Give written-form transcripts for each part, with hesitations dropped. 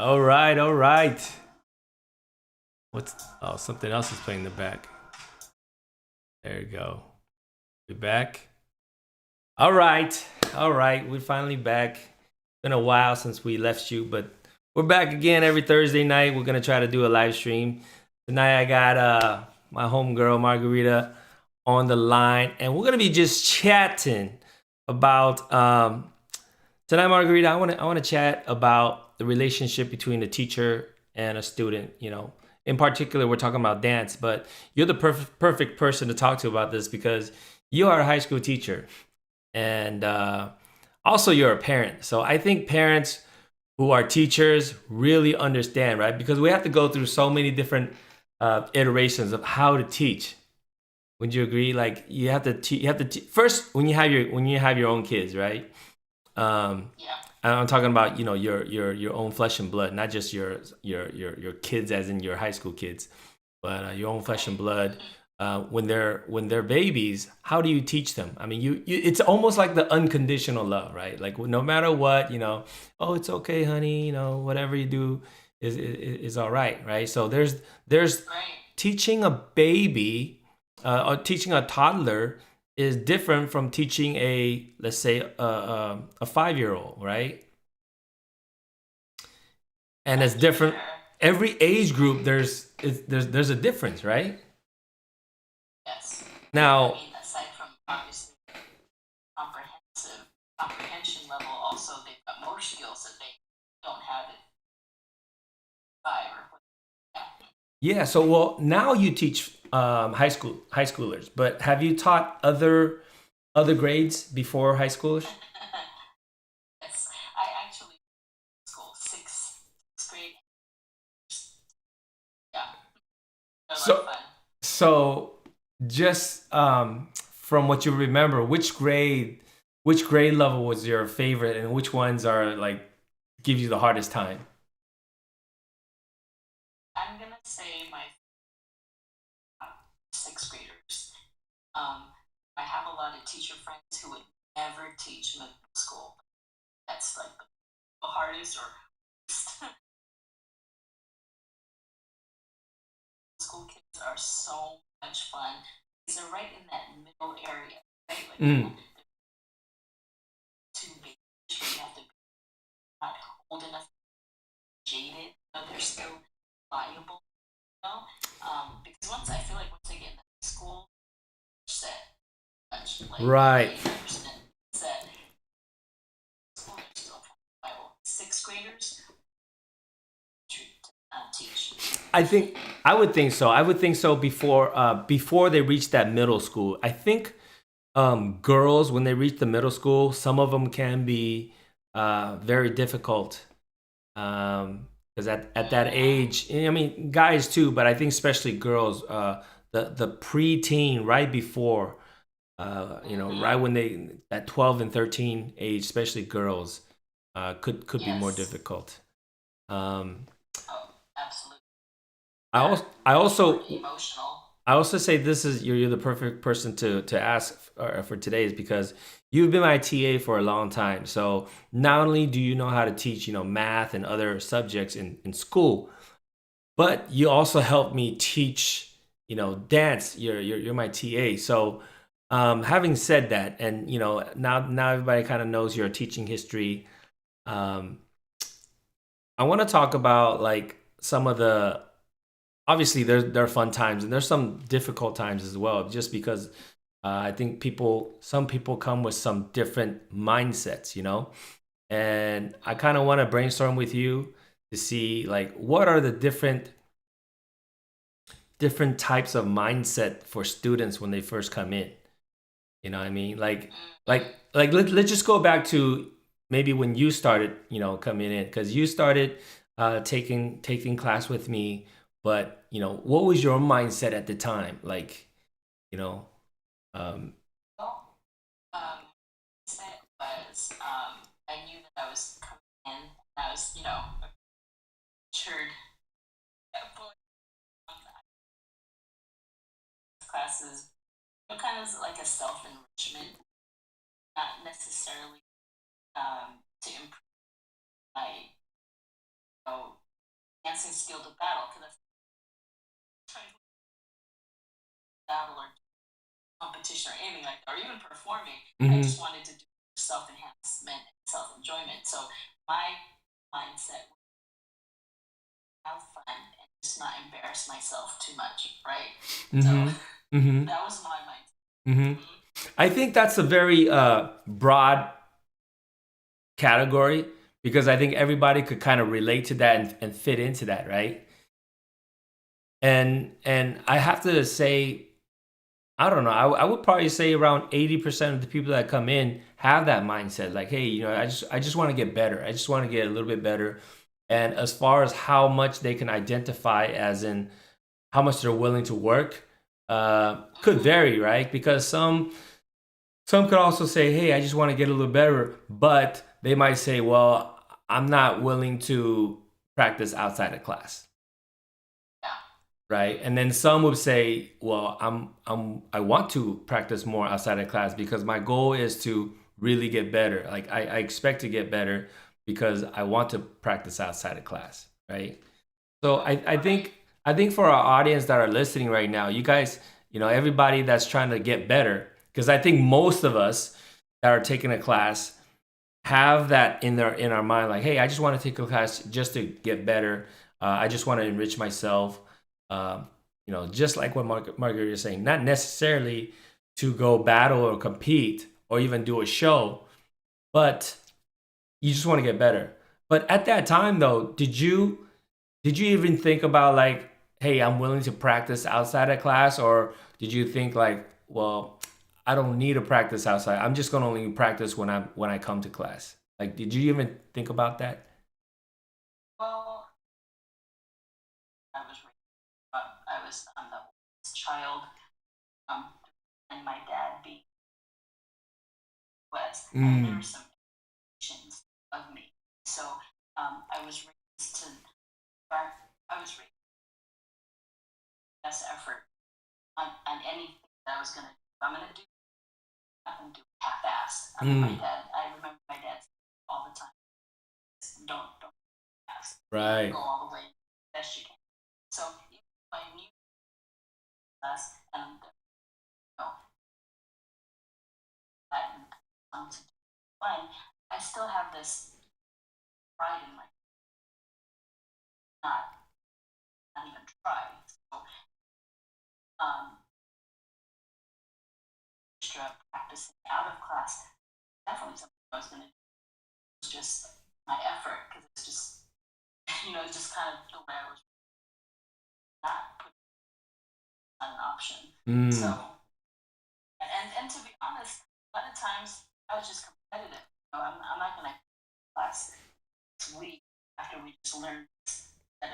All right, all right. What's oh something else is playing in the back. There you go. We back. All right, all right. We're finally back. Been a while since we left you, but we're back again every Thursday night. We're gonna try to do a live stream tonight. I got my homegirl Margarita on the line, and we're gonna be just chatting about tonight, Margarita. I want to chat about the relationship between a teacher and a student. In particular, we're talking about dance, but you're the perfect person to talk to about this because you are a high school teacher, and also you're a parent. So I think parents who are teachers really understand, right? Because we have to go through so many different iterations of how to teach. Would you agree? Like you have to first when you have your own kids, right? Yeah. I'm talking about your own flesh and blood, not just your kids, as in your high school kids, but your own flesh and Right. blood. When they're babies, how do you teach them? I mean, you it's almost like the unconditional love, right? Like no matter what, oh, it's okay, honey. Whatever you do is all right, right? So there's Right. teaching a baby or teaching a toddler is different from teaching a, let's say, a 5-year old, right? And it's Right. For different. sure. Every age group, there's a difference, right? Yes. I Now, mean, aside from obviously comprehension level, also they've got more skills that they don't have at five or what. Yeah. yeah. So, well, now you teach high schoolers, but have you taught other grades before high schoolers? Yes. I actually school sixth grade. Yeah. They're like So, fun. so just from what you remember, which grade level was your favorite, and which ones are like give you the hardest time? I'm gonna say my sixth graders. Um, I have a lot of teacher friends who would never teach middle school. That's like the hardest or school kids are so much fun because they're right in that middle area, right? Like they're Mm, not too big, where you have to be not old enough, jaded, but they're still viable, you know? Because once they get into school, they're set, much like right. 99% set. School, they're still viable. Sixth graders to teach. I think I would think so. I would think so before they reach that middle school. I think girls, when they reach the middle school, some of them can be very difficult because at that Mm-hmm. age, I mean, guys too, but I think especially girls, the preteen, right before, right Mm-hmm. when they at 12 and 13 age, especially girls, could be more Yes. difficult. Um, Oh, absolutely. I They're also I much more also emotional. I also say this is you're the perfect person to ask for today is because you've been my TA for a long time. So not only do you know how to teach, math and other subjects in school, but you also help me teach, dance. You're my TA. So having said that, and now everybody kind of knows your teaching history. Um, I want to talk about like some of the obviously there are fun times and there's some difficult times as well just because I think some people come with some different mindsets, and I kind of want to brainstorm with you to see like what are the different types of mindset for students when they first come in. You know what I mean? Mm-hmm. Let's just go back to maybe when you started, coming in because you started taking class with me. But what was your mindset at the time? Like, you know, um, Well, mindset was I knew that I was coming in, and I was, matured at a point. Classes, kind of like a self enrichment, not necessarily to improve my know, dancing skill to battle because that's trying to battle or competition or anything like that, or even performing. I Mm-hmm. just wanted to do self enhancement and self enjoyment. So my mindset was have fun and just not embarrass myself too much, right? So Mm-hmm. Mm-hmm. that was my mindset. Mm-hmm. I think that's a very broad category because I think everybody could kind of relate to that and fit into that, right? And I have to say, I don't know. I would probably say around 80% of the people that come in have that mindset. Like, hey, I just want to get better. I just want to get a little bit better. And as far as how much they can identify, as in how much they're willing to work, could vary, right? Because some could also say, hey, I just want to get a little better, but they might say, well, I'm not willing to practice outside of class, Yeah. right? And then some would say, well, I want to practice more outside of class because my goal is to really get better. Like I expect to get better because I want to practice outside of class, right? So I think for our audience that are listening right now, you guys, everybody that's trying to get better, because I think most of us that are taking a class have that in our mind, like, hey, I just want to take a class just to get better. I just want to enrich myself. Just like what Margaret is saying, not necessarily to go battle or compete or even do a show, but you just want to get better. But at that time, though, did you even think about like, hey, I'm willing to practice outside of class, or did you think like, well, I don't need to practice outside. I'm just gonna only practice when I come to class. Like, did you even think about that? Well, I was I was the oldest child, um, and my dad being West, and there were Mm. some expectations of me. So I was raised to, I was raised best effort on anything that I was gonna do. If I'm gonna do, I'm gonna do it half-assed. I mean, my Mm. dad. I remember my dad all the time. Don't half-ass. Right. Go all the way best you can. So even if I knew less and know that to do fun, I still have this pride in my not not even try. So um, extra practicing out of class definitely something I was gonna do. It's just my effort because it's just it's just kind of the way I was not put on an option. So Mm. and to be honest, a lot of times I was just competitive. I'm not gonna class this week after we just learned that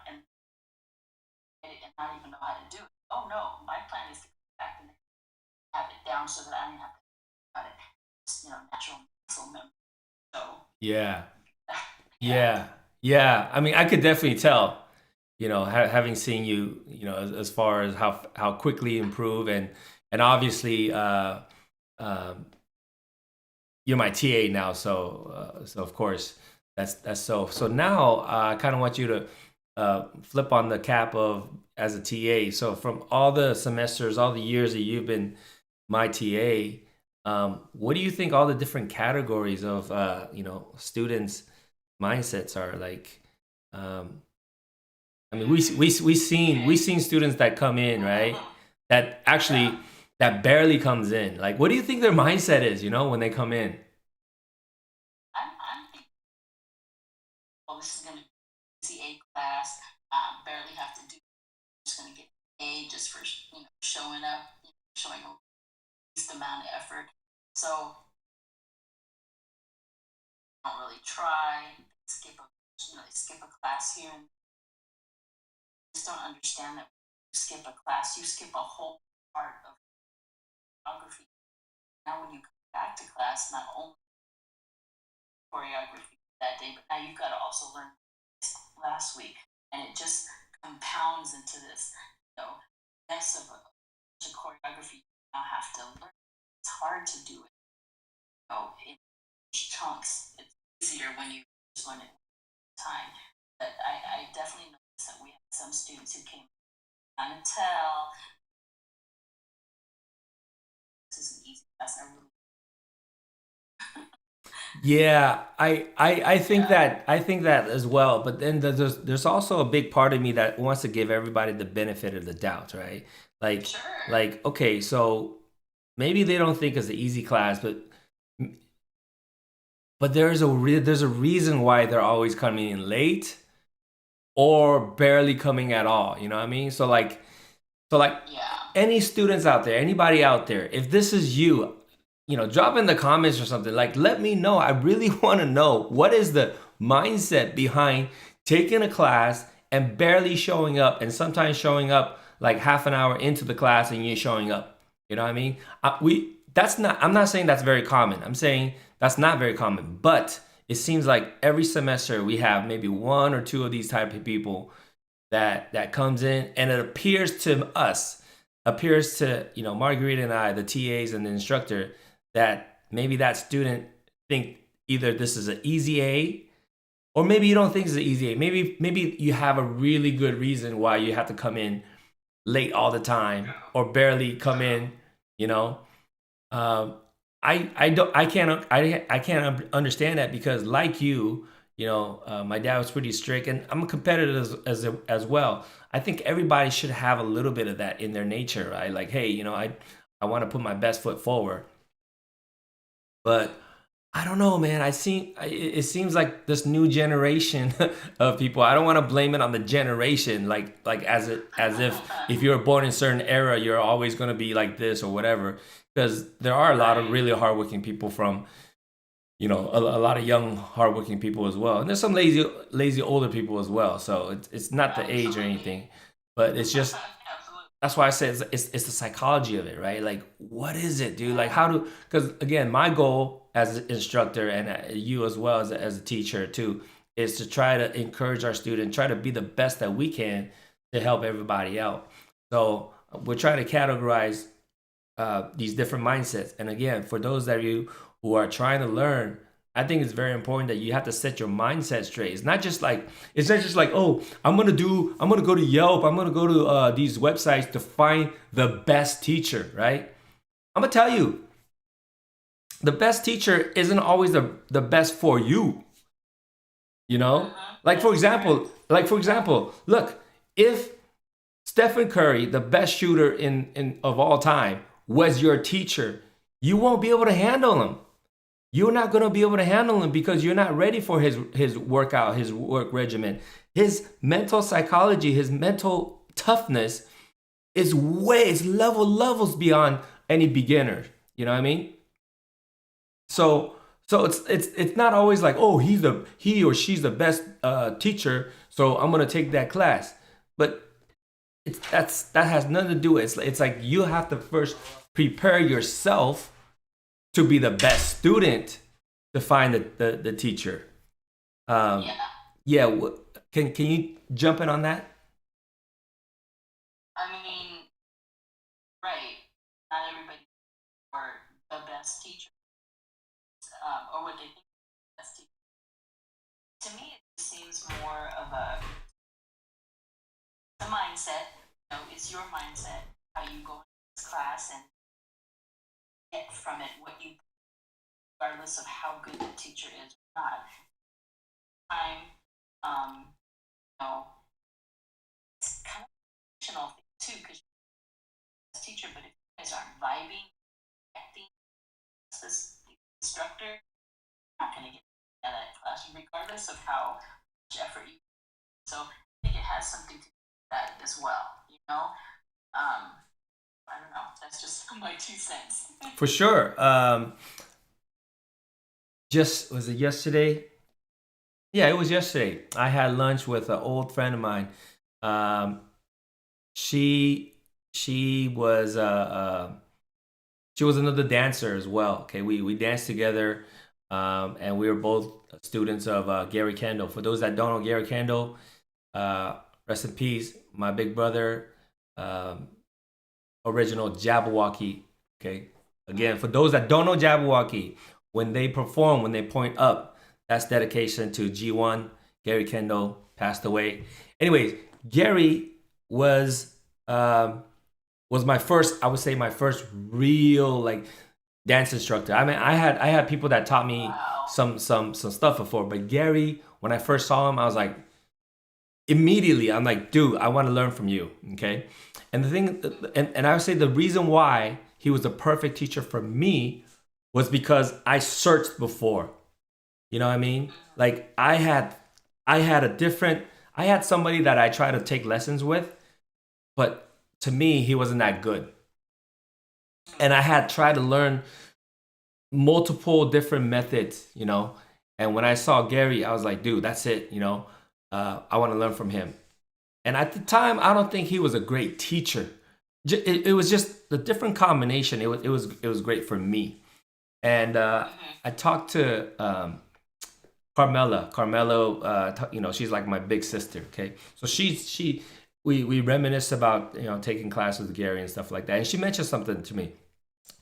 and and not even know how to do it. Oh no, my plan is to go back and have it down so that I don't have to think about it. It's, natural muscle memory. So Yeah. yeah. Yeah. Yeah. I mean, I could definitely tell. Having seen you, as far as how quickly you improve, and obviously, um, you're my TA now, so of course that's so now I kind of want you to flip on the cap of as a TA. So from all the semesters, all the years that you've been my TA, what do you think all the different categories of students' mindsets are like? Um, I mean, we seen students that come in, right, that Yeah. actually that barely comes in. Like, what do you think their mindset is? When they come in. I'm thinking, well, this is gonna be CA class. Barely have to do. Just gonna get A just for showing up, showing a least amount of effort. So don't really try. Skip a they skip a class here and just don't understand that when you skip a class, you skip a whole part of choreography. Now when you come back to class, not only choreography that day, but now you've got to also learn last week, and it just compounds into this, mess of a choreography you now have to learn. It's hard to do it, in chunks. It's easier when you just learn it time. kind of tell this is an easy class. I really, Yeah, I think yeah, that as well. But then there's also a big part of me that wants to give everybody the benefit of the doubt, right? Like sure, okay, so maybe they don't think it's an easy class, but there's a reason why they're always coming in late or barely coming at all. You know what I mean? So like yeah, any students out there, anybody out there, if this is you, drop in the comments or something. Like, let me know. I really want to know what is the mindset behind taking a class and barely showing up, and sometimes showing up like half an hour into the class and you're showing up. You know what I mean? We that's not. I'm not saying that's very common. I'm saying that's not very common, but it seems like every semester we have maybe one or two of these type of people that comes in, and it appears to Margarita and I, the TAs and the instructor, that maybe that student think either this is an easy A, or maybe you don't think it's an easy A. Maybe you have a really good reason why you have to come in late all the time or barely come in. You know, um, I don't I can't understand that, because like my dad was pretty strict, and I'm a competitor as well. I think everybody should have a little bit of that in their nature, right? Like, hey, I want to put my best foot forward. But I don't know, man. It seems like this new generation of people. I don't want to blame it on the generation, like as if you're born in a certain era, you're always going to be like this or whatever. Because there are a lot of right, really hardworking people from a lot of young hardworking people as well, and there's some lazy older people as well. So it's not the age or absolutely, anything, but it's just absolutely, that's why I said it's the psychology of it, right? Like, what is it, dude? Like, yeah, how do? Because again, my goal as an instructor, and you as well as a teacher too, is to try to encourage our students, try to be the best that we can to help everybody out. So we're trying to categorize these different mindsets. And again, for those of you who are trying to learn, I think it's very important that you have to set your mindset straight. It's not just like, oh, I'm gonna go to Yelp, I'm gonna go to these websites to find the best teacher, right? I'm gonna tell you, the best teacher isn't always the best for you. You know, that's correct. like for example, look, if Stephen Curry, the best shooter in of all time, was your teacher, you won't be able to handle him. You're not going to be able to handle him because you're not ready for his workout, his work regimen. His mental psychology, his mental toughness is levels beyond any beginner. You know what I mean? So it's not always like, oh, he or she's the best teacher, so I'm gonna take that class. But that has nothing to do with it. It's like you have to first prepare yourself to be the best student to find the teacher. Um, Yeah, yeah, can you jump in on that? I mean, right. Not everybody or the best teacher, or what they think the best teacher. To me, it seems more of a mindset. It's your mindset how you go into this class and get from it what you, regardless of how good the teacher is or not. Time, um, you know, it's kind of a emotional thing too, because you're a teacher, but if you guys aren't vibing, acting, this the instructor, you're not going to get out of that class, regardless of how much effort you. So I think it has something to do with that as well. I don't know. That's just my 2 cents. For sure. Just was it yesterday? Yeah, it was yesterday. I had lunch with an old friend of mine. Um, she she was she was another dancer as well. Okay, we danced together, and we were both students of Gary Kendall. For those that don't know Gary Kendall, rest in peace, my big brother, um, original Jabberwocky. Okay, again, for those that don't know Jabberwocky, when they perform, when they point up, that's dedication to G1. Gary Kendall passed away. Anyways, Gary was um, was my first, I would say, my first real like dance instructor. I mean, I had people that taught me Wow. some stuff before, but Gary, when I first saw him, I was like, immediately, I'm like, dude, I want to learn from you. Okay. And the thing, and I would say the reason why he was the perfect teacher for me was because I searched before. You know what I mean? Like I had a different, I had somebody that I tried to take lessons with, but to me, he wasn't that good. And I had tried to learn multiple different methods, you know. And when I saw Gary, I was like, dude, that's it, you know. I want to learn from him. And at the time, I don't think he was a great teacher. It was just the different combination. It was great for me. And I talked to Carmela. You know, she's like my big sister. Okay, so we reminisce about, you know, taking classes with Gary and stuff like that. And she mentioned something to me.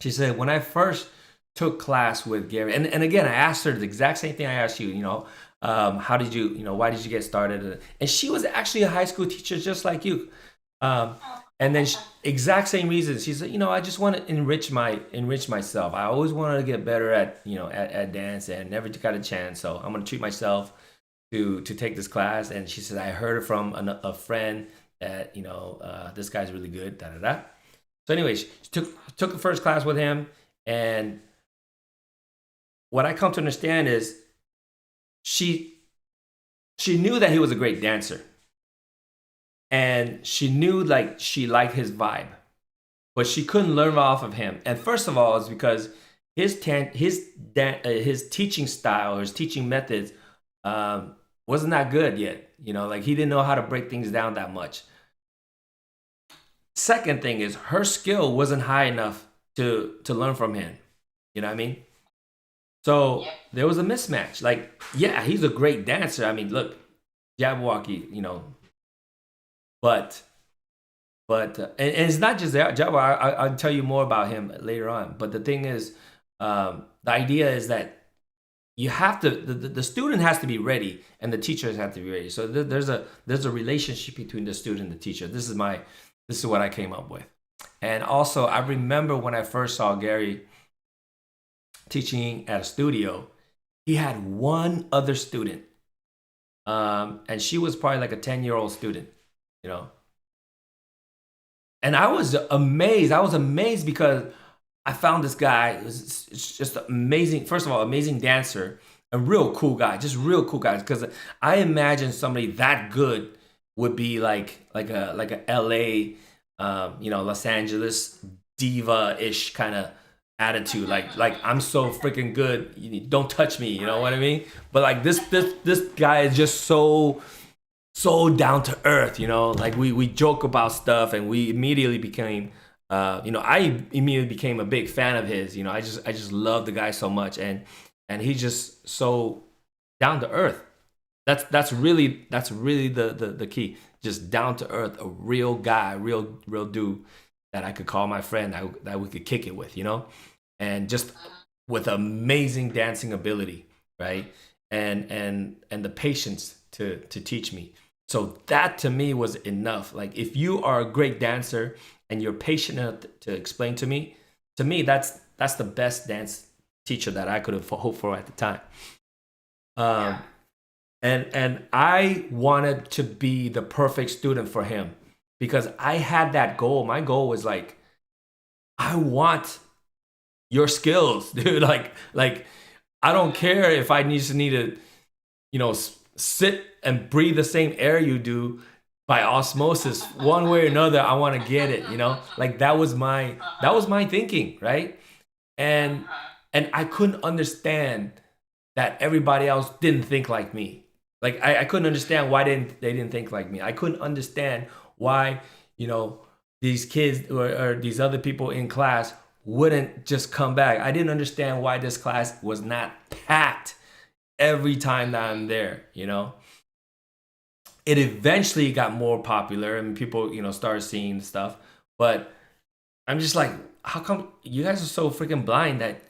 She said, when I first took class with Gary, and again, I asked her the exact same thing I asked you, you know, how did you, you know, why did you get started? And she was actually a high school teacher just like you. Um, and then exact same reason. She said, you know, I just want to enrich myself. I always wanted to get better at, you know, at dance and never got a chance. So I'm going to treat myself to take this class. And she said, I heard it from a friend that, you know, this guy's really good, da da da. So anyways, she took the first class with him, and what I come to understand is she she knew that he was a great dancer, and she knew like she liked his vibe, but she couldn't learn off of him. And first of all, it's because his teaching style or his teaching methods wasn't that good yet. You know, like he didn't know how to break things down that much. Second thing is her skill wasn't high enough to learn from him. You know what I mean? So Yep. there was a mismatch. Like, yeah, he's a great dancer. I mean, look, Jabberwocky, you know, but and it's not just that. Jabber. I'll tell you more about him later on. But the thing is, the idea is that you have to the student has to be ready, and the teachers have to be ready. So there's a relationship between the student and the teacher. This is what I came up with. And also, I remember when I first saw Gary teaching at a studio, he had one other student, and she was probably like a 10-year-old student, you know. And I was amazed. I was amazed because I found this guy. It's just amazing. First of all, amazing dancer, a real cool guy, just real cool guys. Because I imagine somebody that good would be like a LA, you know, Los Angeles diva ish kind of attitude. Like I'm so freaking good. Don't touch me. You know what I mean? But like this guy is just so down to earth, you know. Like we joke about stuff, and we immediately became, you know, I immediately became a big fan of his. You know, I just love the guy so much, and he's just so down to earth. That's really the key. Just down to earth, a real guy, real dude that I could call my friend, that we could kick it with, you know, and just with amazing dancing ability, right? And the patience to teach me. So that to me was enough. Like if you are a great dancer and you're patient enough to explain to me that's the best dance teacher that I could have hoped for at the time. Um, Yeah. and I wanted to be the perfect student for him because I had that goal. My goal was like, I want your skills, dude. Like I don't care if I need to, you know, sit and breathe the same air you do by osmosis. One way or another, I want to get it. You know, like that was my thinking, right? And and I couldn't understand that everybody else didn't think like me. Like I couldn't understand why they didn't think like me. I couldn't understand why, you know, these kids or these other people in class wouldn't just come back. I didn't understand why this class was not packed every time that I'm there, you know. It eventually got more popular and people, you know, started seeing stuff. But I'm just like, how come you guys are so freaking blind that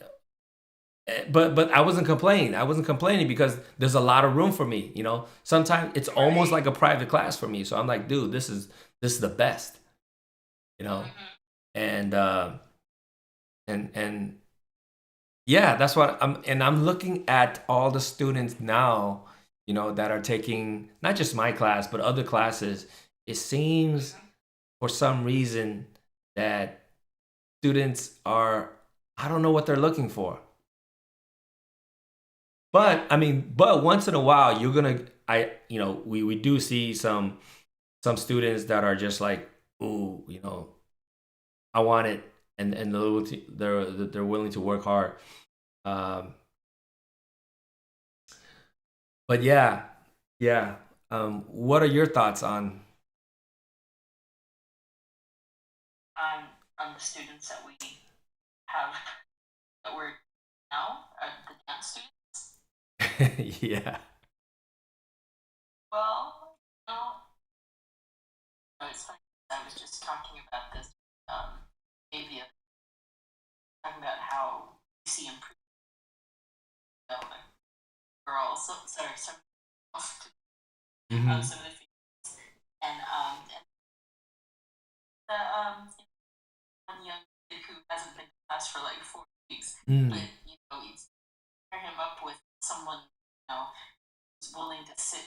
but I wasn't complaining. I wasn't complaining because there's a lot of room for me. You know, sometimes it's almost Right. like a private class for me. So I'm like, dude, this is the best. you know, Mm-hmm. and and yeah, that's what I'm looking at all the students now, you know, that are taking not just my class but other classes. It seems for some reason that students are, I don't know what they're looking for. But I mean, but once in a while you're gonna, we do see some students that are just like, ooh, you know, I want it, and they're willing to work hard. Um, but yeah, yeah. What are your thoughts on? On on the students that we have that we're now, the dance students. Yeah. Well, you know, it's funny. I was just talking about this, maybe talking about how we see improvement, like girls. So, sorry, some Hmm. some of the females, and the one young kid who hasn't been to class for like 4 weeks, but Mm. you pair him up with someone who's willing to sit,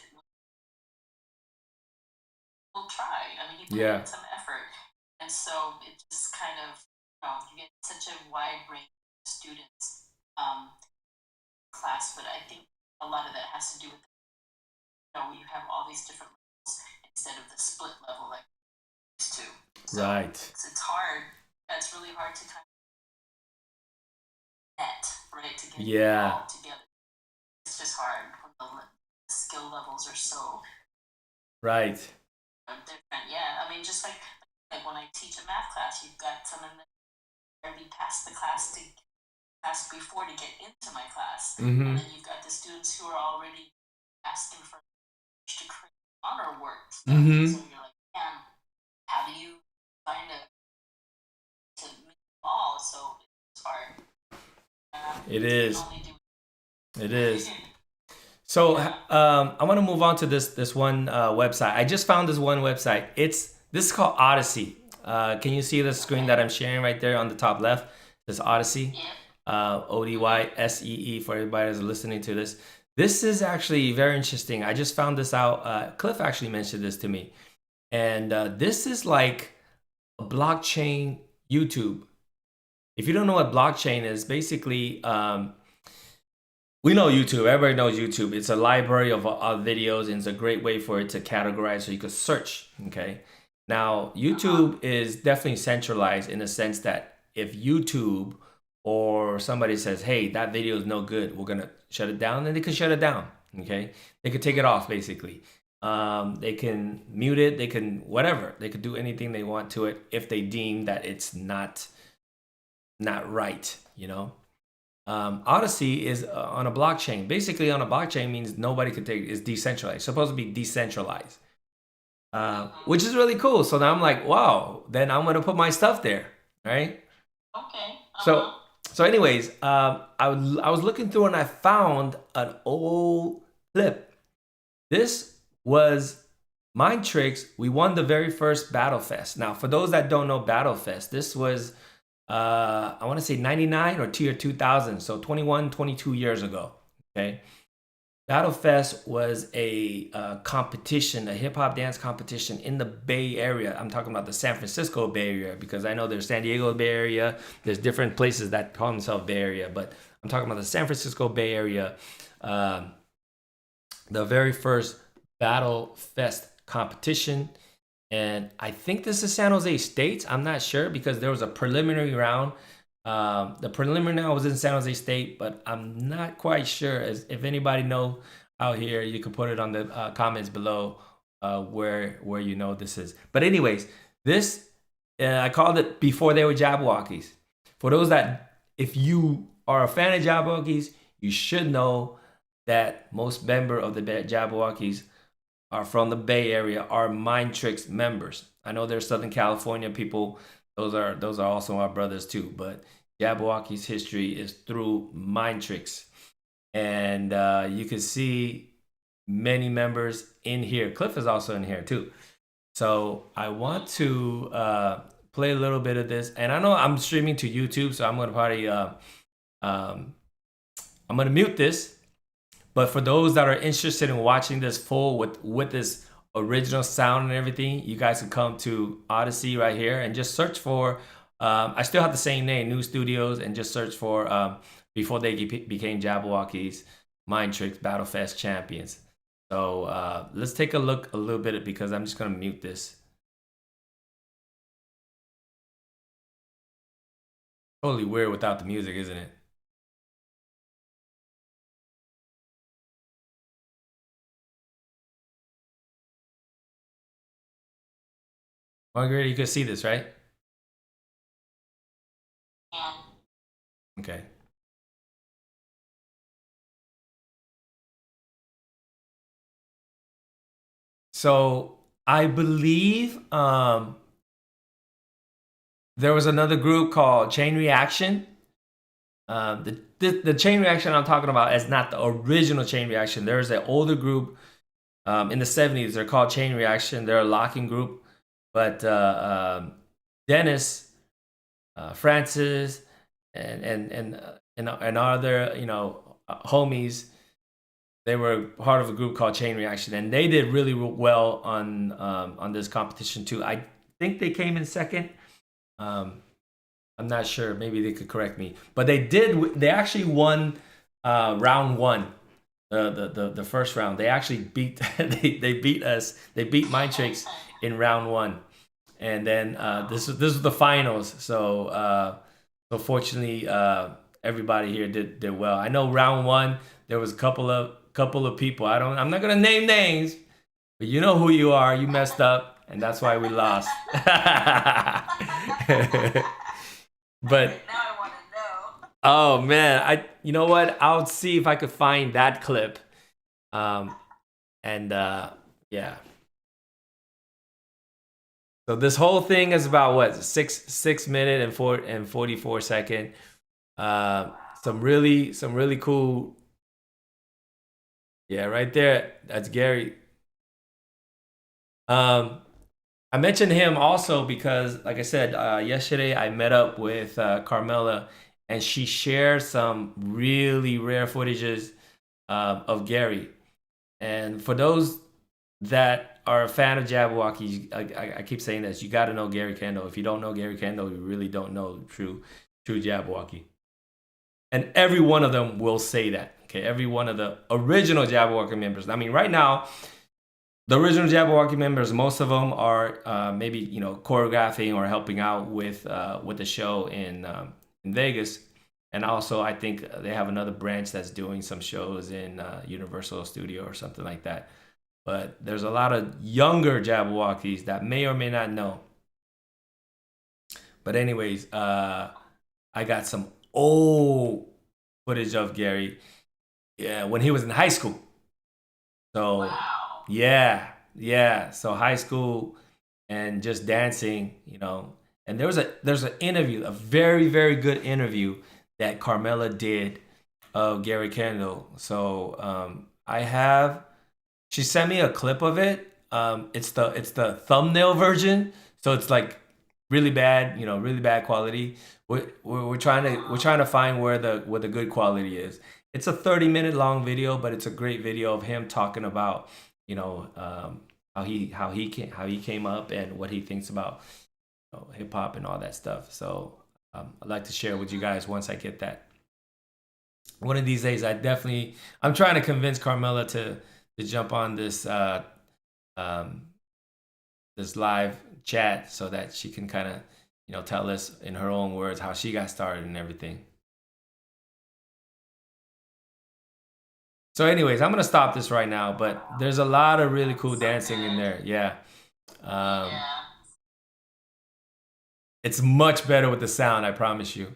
will try. I mean, he put Yeah. in some effort, and so it just kind of, you get such a wide range of students, class. But I think a lot of that has to do with, you have all these different levels instead of the split level like used to. So Right. it's hard. It's really hard to kind of net, right, to get it Yeah. all together. It's just hard when the skill levels are so Right. different. Yeah, I mean, just like when I teach a math class, you've got someone that already passed the class before to get into my class, and Hmm. then you've got the students who are already asking for to create honor work stuff, and so Hmm. you're like, man, how do you find to make them all? So it's hard. It You can is. only do. It is. So Yeah. I want to move on to this one website. I just found this one website. This is called Odyssey. Can you see the screen Okay. that I'm sharing right there on the top left? This Odyssey, Yep. Mm-hmm. Odyssee for everybody that's listening to this. This is actually very interesting. I just found this out. Cliff actually mentioned this to me, and this is like a blockchain YouTube. If you don't know what blockchain is, basically, we know YouTube. Everybody knows YouTube. It's a library of videos, and it's a great way for it to categorize so you could search. Okay. Now, Uh-huh. YouTube is definitely centralized in the sense that if YouTube or somebody says, hey, that video is no good, we're going to shut it down, then they can shut it down. Okay. They could take it off, basically. They can mute it. They can, whatever. They could do anything they want to it if they deem that it's not right, you know? Odyssey is on a blockchain. Basically, on a blockchain means nobody could take it's decentralized. It's supposed to be decentralized, Mm-hmm. which is really cool. So now I'm like, wow. Then I'm gonna put my stuff there, right? Okay. So Uh-huh. anyways, I was looking through and I found an old clip. This was Mind Tricks. We won the very first Battle Fest. Now, for those that don't know Battle Fest, this was I want to say 99 or tier 2000, so 21, 22 years ago. Okay. Battle Fest was a competition, a hip hop dance competition in the Bay Area. I'm talking about the San Francisco Bay Area because I know there's San Diego Bay Area. There's different places that call themselves Bay Area, but I'm talking about the San Francisco Bay Area. Um, the very first Battle Fest competition. And I think this is San Jose State. I'm not sure because there was a preliminary round. The preliminary round was in San Jose State, but I'm not quite sure. As if anybody know out here, you can put it on the comments below where you know this is. But anyways, this I called it before they were Jabberwockies. For those that, if you are a fan of Jabberwockies, you should know that most member of the Jabberwockies are from the Bay Area, are Mind Tricks members. I know there's Southern California people; those are also our brothers too. But Jabberwocky's history is through Mind Tricks, and you can see many members in here. Cliff is also in here too. So I want to play a little bit of this. And I know I'm streaming to YouTube, so I'm gonna probably I'm gonna mute this. But for those that are interested in watching this full with this original sound and everything, you guys can come to Odyssey right here and just search for. I still have the same name, New Studios, and just search for before they became Jabberwockies, Mind Tricks Battlefest Champions. So let's take a look a little bit because I'm just gonna mute this. Totally weird without the music, isn't it? Margaret, you can see this, right? And Okay. So I believe there was another group called Chain Reaction. The Chain Reaction I'm talking about is not the original Chain Reaction. There's an older group in the 70s. They're called Chain Reaction. They're a locking group. But Dennis, Francis, and other homies, they were part of a group called Chain Reaction, and they did really well on this competition too. I think they came in second. I'm not sure. Maybe they could correct me, but they did. They actually won round one, the first round. They actually beat they beat us. They beat Mind Tricks in round one, and then this was the finals. So fortunately, everybody here did well. I know round one there was a couple of people. I'm not gonna name names, but you know who you are. You messed up, and that's why we lost. But now I want to know. oh man, you know what? I'll see if I could find that clip. Yeah. So this whole thing is about what 6 minute and 44 second. Some really cool. Yeah, right there. That's Gary. I mentioned him also because, like I said, yesterday I met up with Carmela, and she shared some really rare footages of Gary. And for those that are a fan of Jabberwocky, I keep saying this: you got to know Gary Kendall. If you don't know Gary Kendall, you really don't know true Jabberwocky. And every one of them will say that. Okay, every one of the original Jabberwocky members. I mean, right now, the original Jabberwocky members, most of them are maybe choreographing or helping out with the show in Vegas, and also I think they have another branch that's doing some shows in Universal Studio or something like that. But there's a lot of younger Jabberwockies that may or may not know. But anyways, I got some old footage of Gary, when he was in high school. So. Wow. Yeah. So high school and just dancing, And there's an interview, a very, very good interview that Carmela did of Gary Kendall. So she sent me a clip of it. It's the thumbnail version, so it's like really bad, really bad quality. We're trying to find where the good quality is. It's a 30-minute long video, but it's a great video of him talking about how he came up and what he thinks about hip hop and all that stuff. So I'd like to share with you guys once I get that. One of these days, I'm trying to convince Carmela to jump on this this live chat so that she can kind of tell us in her own words how she got started and everything. So anyways, I'm going to stop this right now, but there's a lot of really cool dancing in there. Yeah. It's much better with the sound, I promise you.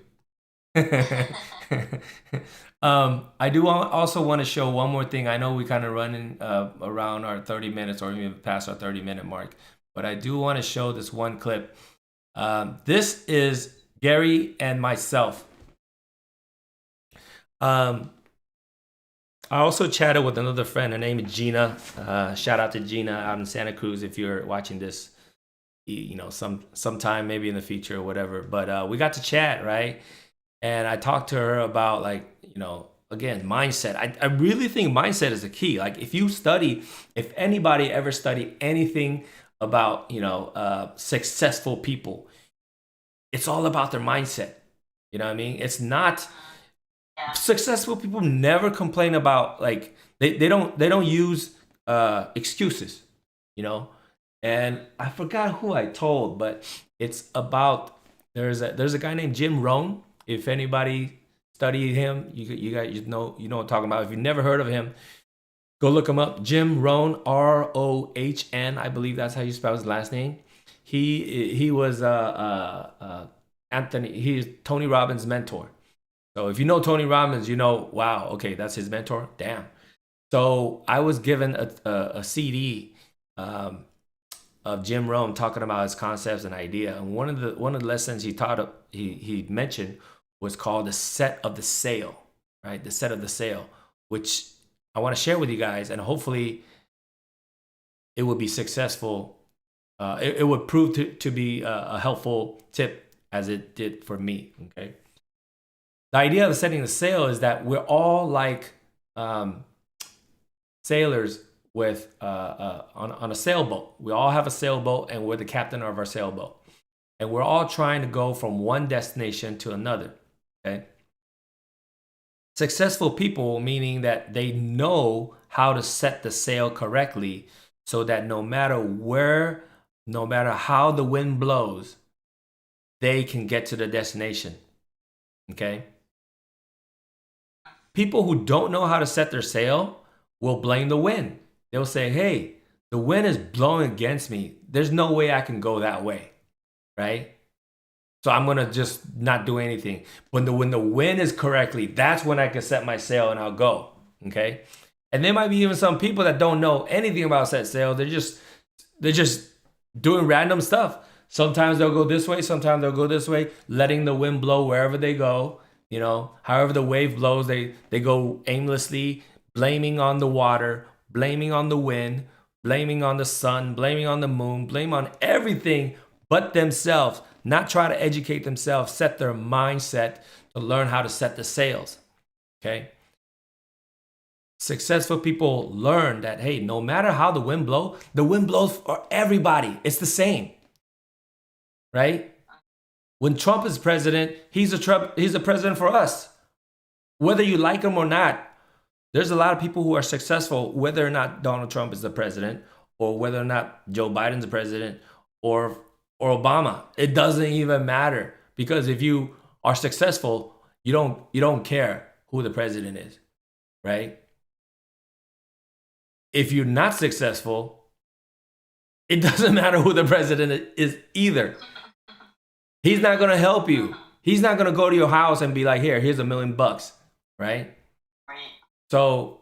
I do also want to show one more thing. I know we kind of running around our 30 minutes or even past our 30-minute mark, but I do want to show this one clip. This is Gary and myself. I also chatted with another friend. Her name is Gina. Shout out to Gina out in Santa Cruz if you're watching this. sometime maybe in the future or whatever. But we got to chat, right? And I talked to her about, like, again, mindset. I really think mindset is the key. Like, if anybody ever studied anything about successful people, it's all about their mindset. You know what I mean? It's not Yeah. successful people never complain about, like, they don't use excuses, you know. And I forgot who I told, but it's about, there's a guy named Jim Rohn. If anybody studied him, you guys, what I'm talking about. If you've never heard of him, go look him up. Jim Rohn, Rohn, I believe that's how you spell his last name. He was Anthony. He's Tony Robbins' mentor. So if you know Tony Robbins, wow, okay, that's his mentor. Damn. So I was given a CD of Jim Rohn talking about his concepts and idea, and one of the lessons he mentioned was called the set of the sail, right? The set of the sail, which I want to share with you guys, and hopefully it would be successful. It would prove to be a helpful tip as it did for me. Okay. The idea of setting the sail is that we're all like sailors with on a sailboat. We all have a sailboat, and we're the captain of our sailboat, and we're all trying to go from one destination to another. Okay. Successful people, meaning that they know how to set the sail correctly, so that no matter how the wind blows, they can get to the destination. Okay. People who don't know how to set their sail will blame the wind. They'll say, hey, the wind is blowing against me. There's no way I can go that way, right? So I'm going to just not do anything. When the wind is correctly, that's when I can set my sail and I'll go, okay? And there might be even some people that don't know anything about set sail. They're just doing random stuff. Sometimes they'll go this way, sometimes they'll go this way, letting the wind blow wherever they go. However the wave blows, they go aimlessly, blaming on the water, blaming on the wind, blaming on the sun, blaming on the moon, blame on everything but themselves. Not try to educate themselves, set their mindset to learn how to set the sails. Okay. Successful people learn that, hey, no matter how the wind blows for everybody. It's the same, right? When Trump is president, he's a president for us. Whether you like him or not, there's a lot of people who are successful, whether or not Donald Trump is the president, or whether or not Joe Biden's the president, or Obama. It doesn't even matter, because if you are successful, you don't care who the president is, right? If you're not successful, it doesn't matter who the president is either. He's not going to help you. He's not going to go to your house and be like, here's $1 million, right? Right. So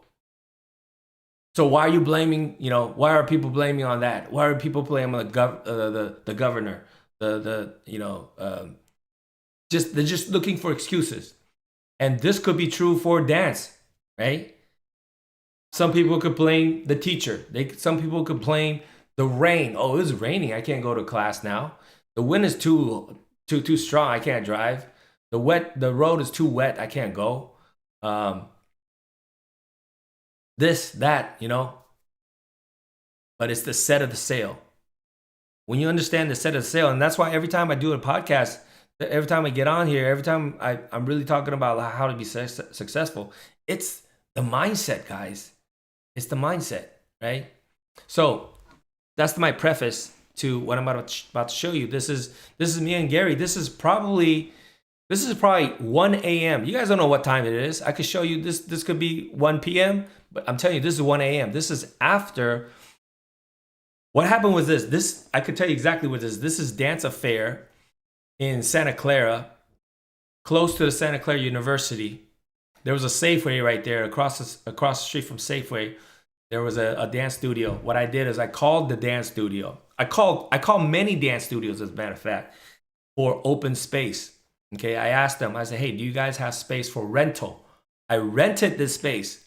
why are you blaming, why are people blaming on that? Why are people blaming on the governor? They're just looking for excuses. And this could be true for dance, right? Some people could blame the teacher. Some people could blame the rain. Oh, it's raining. I can't go to class now. The wind is too strong. I can't drive. The road is too wet. I can't go. This, that, but it's the set of the sail. When you understand the set of the sail, and that's why every time I do a podcast, every time I get on here, every time I'm really talking about how to be successful, it's the mindset, guys. It's the mindset, right? So that's my preface to what I'm about to show you. This is me and Gary. This is probably 1 a.m. You guys don't know what time it is. I could show you this. This could be 1 p.m., but I'm telling you, this is 1 a.m. This is after. What happened was this. I could tell you exactly what this is. This is Dance Affair in Santa Clara, close to the Santa Clara University. There was a Safeway right there across the street from Safeway. There was a dance studio. What I did is I called the dance studio. I call many dance studios, as a matter of fact, for open space. Okay, I asked them. I said, hey, do you guys have space for rental? I rented this space.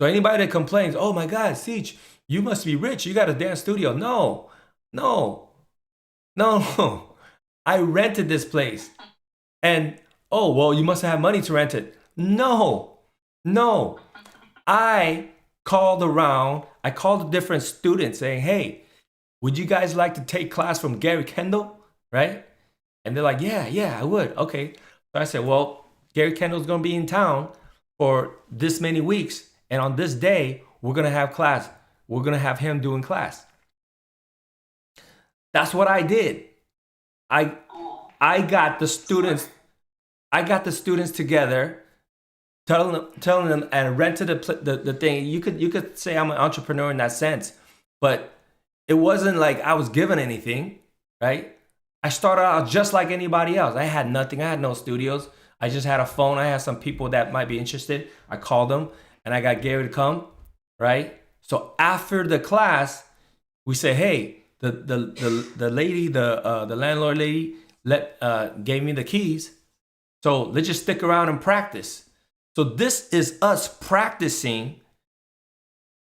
So anybody that complains, oh my God, Ceech, you must be rich. You got a dance studio. No. No, I rented this place. And oh, well, you must have money to rent it. No, no. I called around, I called the different students saying, hey, would you guys like to take class from Gary Kendall? Right? And they're like, yeah, yeah, I would. Okay. So I said, well, Gary Kendall's going to be in town for this many weeks. And on this day, we're going to have class. We're going to have him doing class. That's what I did. I I got the students I got the students together, telling them, and rented the thing. You could say I'm an entrepreneur in that sense, but it wasn't like I was given anything, right? I started out just like anybody else. I had nothing. I had no studios. I just had a phone. I had some people that might be interested. I called them, and I got Gary to come, right? So after the class, we say, hey, the lady, the landlord lady, gave me the keys. So let's just stick around and practice. So this is us practicing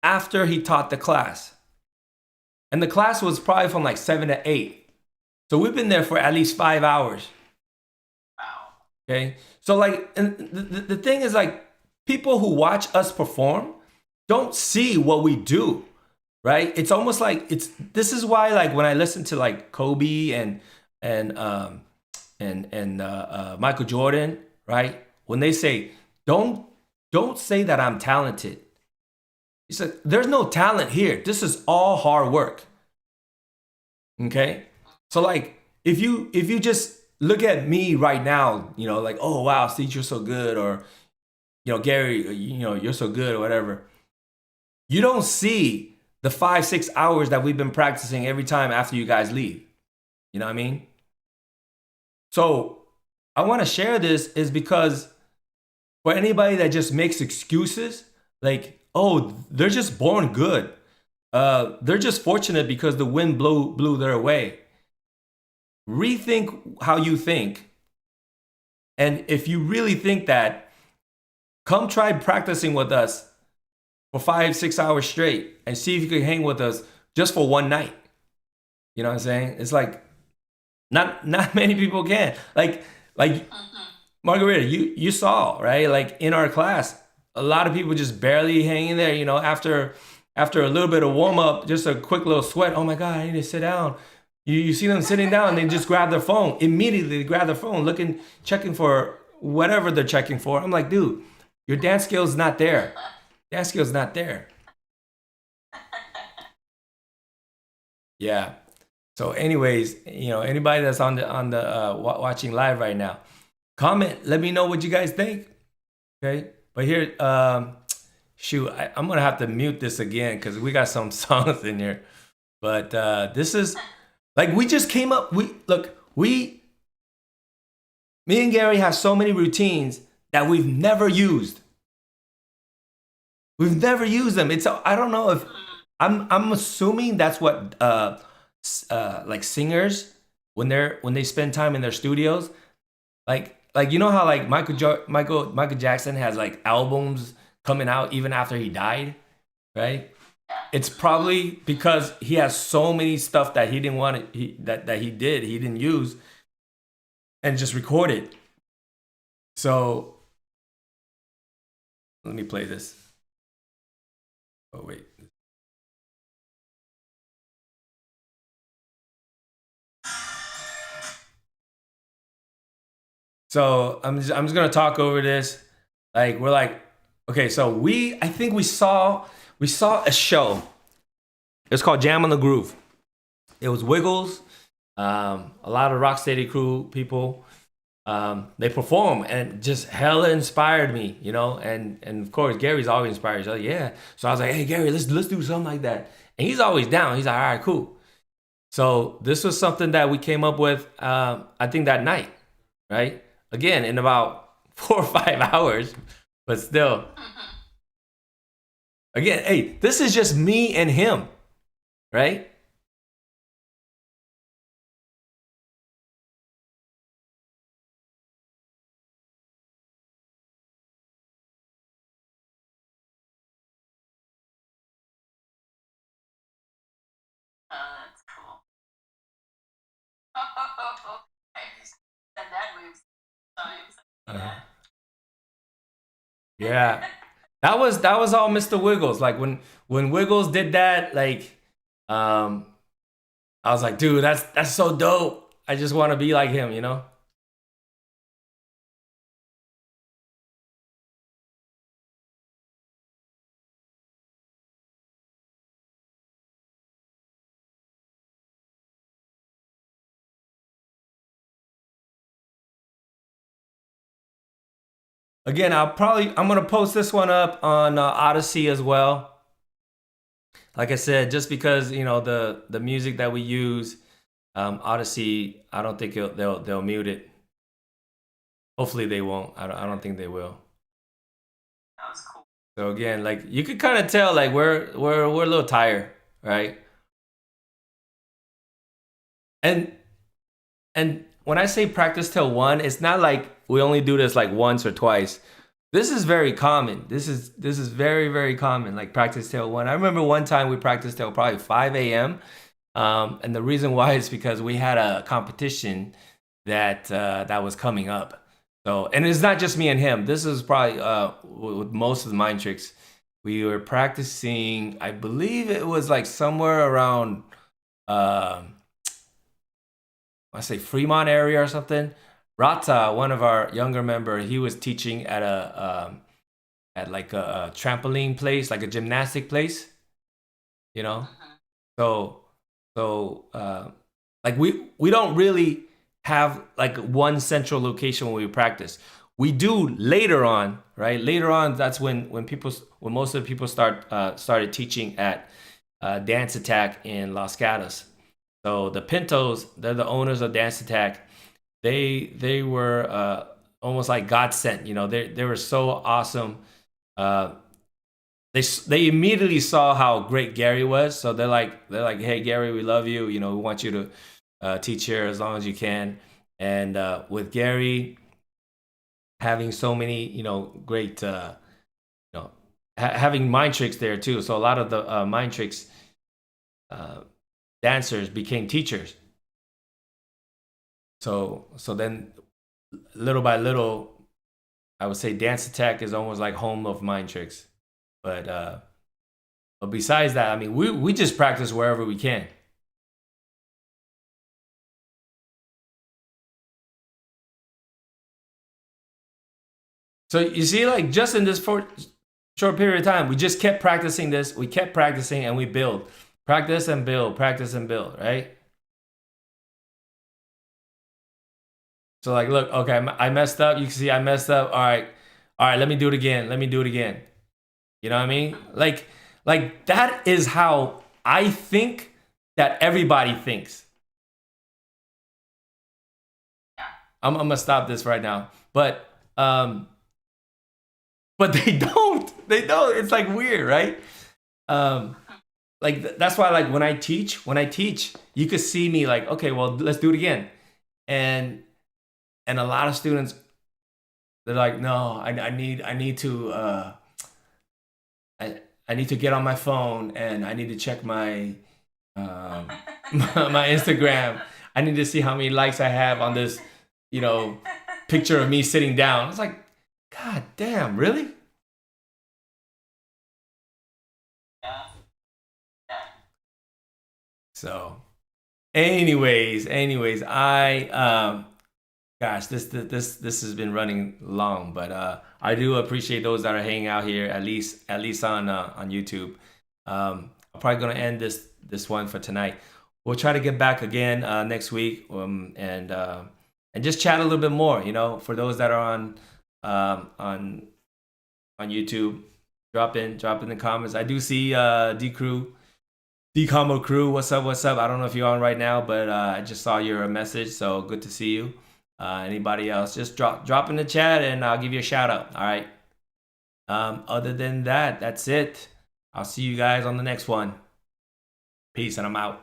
after he taught the class. And the class was probably from like 7 to 8. So we've been there for at least 5 hours. Okay. So like, and the thing is like, people who watch us perform don't see what we do, right? It's almost like this is why like when I listen to like Kobe and Michael Jordan, right? When they say, don't don't say that I'm talented. He said, there's no talent here. This is all hard work. Okay. So like if you just look at me right now, like, oh wow, Ceech, you're so good, or Gary, you're so good, or whatever. You don't see the 5 6 hours that we've been practicing every time after you guys leave. You know what I mean? So I want to share this is because for anybody that just makes excuses, like, oh, they're just born good. They're just fortunate because the wind blew their way. Rethink how you think. And if you really think that, come try practicing with us for 5 6 hours straight and see if you can hang with us just for one night. You know what I'm saying? It's like not many people can. Like Margarita, you saw, right? Like in our class, a lot of people just barely hanging there, after a little bit of warm up, just a quick little sweat. Oh my god, I need to sit down. You see them sitting down, they just grab their phone. Immediately they grab their phone, looking, checking for whatever they're checking for. I'm like, dude, your dance skills not there. Dance skills not there. Yeah. So, anyways, anybody that's on the watching live right now, comment. Let me know what you guys think. Okay. But here, shoot, I'm gonna have to mute this again because we got some songs in here. But this is like we just came up. Me and Gary have so many routines that we've never used. We've never used them. I don't know if I'm assuming that's what like singers when they spend time in their studios, like how like Michael Jackson has like albums coming out even after he died, right? It's probably because he has so many stuff that he didn't want that he didn't use and just recorded. So let me play this. Oh wait. So I'm just gonna talk over this. Like we're like, okay, so I think we saw a show. It's called Jam on the Groove. It was Wiggles, a lot of Rocksteady crew people. They perform and just hella inspired me, and of course Gary's always inspired. So yeah, so I was like, hey Gary, let's do something like that, and he's always down. He's like, all right, cool. So this was something that we came up with. I think that night, right? Again, in about 4 or 5 hours, but still, again, hey, this is just me and him, right? Oh, that's cool. Oh, okay. And that moves times. Uh, yeah, that was all Mr. Wiggles. Like when Wiggles did that, like um, I was like, dude, that's so dope. I just want to be like him, you know. Again, I'm gonna post this one up on Odyssey as well. Like I said, just because the music that we use, Odyssey, I don't think they'll mute it. Hopefully they won't. I don't think they will. That was cool. So again, like you could kind of tell, like we're a little tired, right? And and when I say practice till one, it's not like we only do this like once or twice. This is very common. This is very very common. Like practice till one. I remember one time we practiced till probably 5 a.m. And the reason why is because we had a competition that was coming up. So, and it's not just me and him. This is probably with most of the mind tricks. We were practicing. I believe it was like somewhere around, uh, I say Fremont area or something. Rata, one of our younger member, he was teaching at like a trampoline place, like a gymnastic place. You know, so so like we don't really have like one central location when we practice. We do later on, right? Later on, that's when most of the people started teaching at Dance Attack in Los Gatos. So the Pintos, they're the owners of Dance Attack. They were almost like God sent. They were so awesome. Uh, they immediately saw how great Gary was. So they're like, hey Gary, we love you. We want you to teach here as long as you can. And with Gary having so many, great, having mind tricks there too. So a lot of the mind tricks uh, dancers became teachers. So then little by little, I would say Dance Attack is almost like home of mind tricks. But besides that, I mean, we just practice wherever we can. So you see, like just in this short period of time, we just kept practicing this. We kept practicing and we build, practice and build, practice and build, right? So like, look, okay, I messed up. You can see I messed up. All right. Let me do it again. Let me do it again. You know what I mean? Like that is how I think that everybody thinks. I'm gonna stop this right now, but they don't. They don't. It's like weird, right? Um, like that's why like when I teach, you could see me like, okay, well, let's do it again, and and a lot of students they're like, no, I need to I need to get on my phone and I need to check my um, my Instagram. I need to see how many likes I have on this, you know, picture of me sitting down. It's like, God damn, really? Yeah. Yeah. So, anyways, I gosh, this has been running long, but I do appreciate those that are hanging out here at least on YouTube. I'm probably gonna end this one for tonight. We'll try to get back again next week, and just chat a little bit more. For those that are um, on on YouTube, drop in the comments. I do see D Combo Crew. What's up? What's up? I don't know if you're on right now, but I just saw your message, so good to see you. Anybody else, just drop in the chat and I'll give you a shout out. All right. Other than that, that's it. I'll see you guys on the next one. Peace, and I'm out.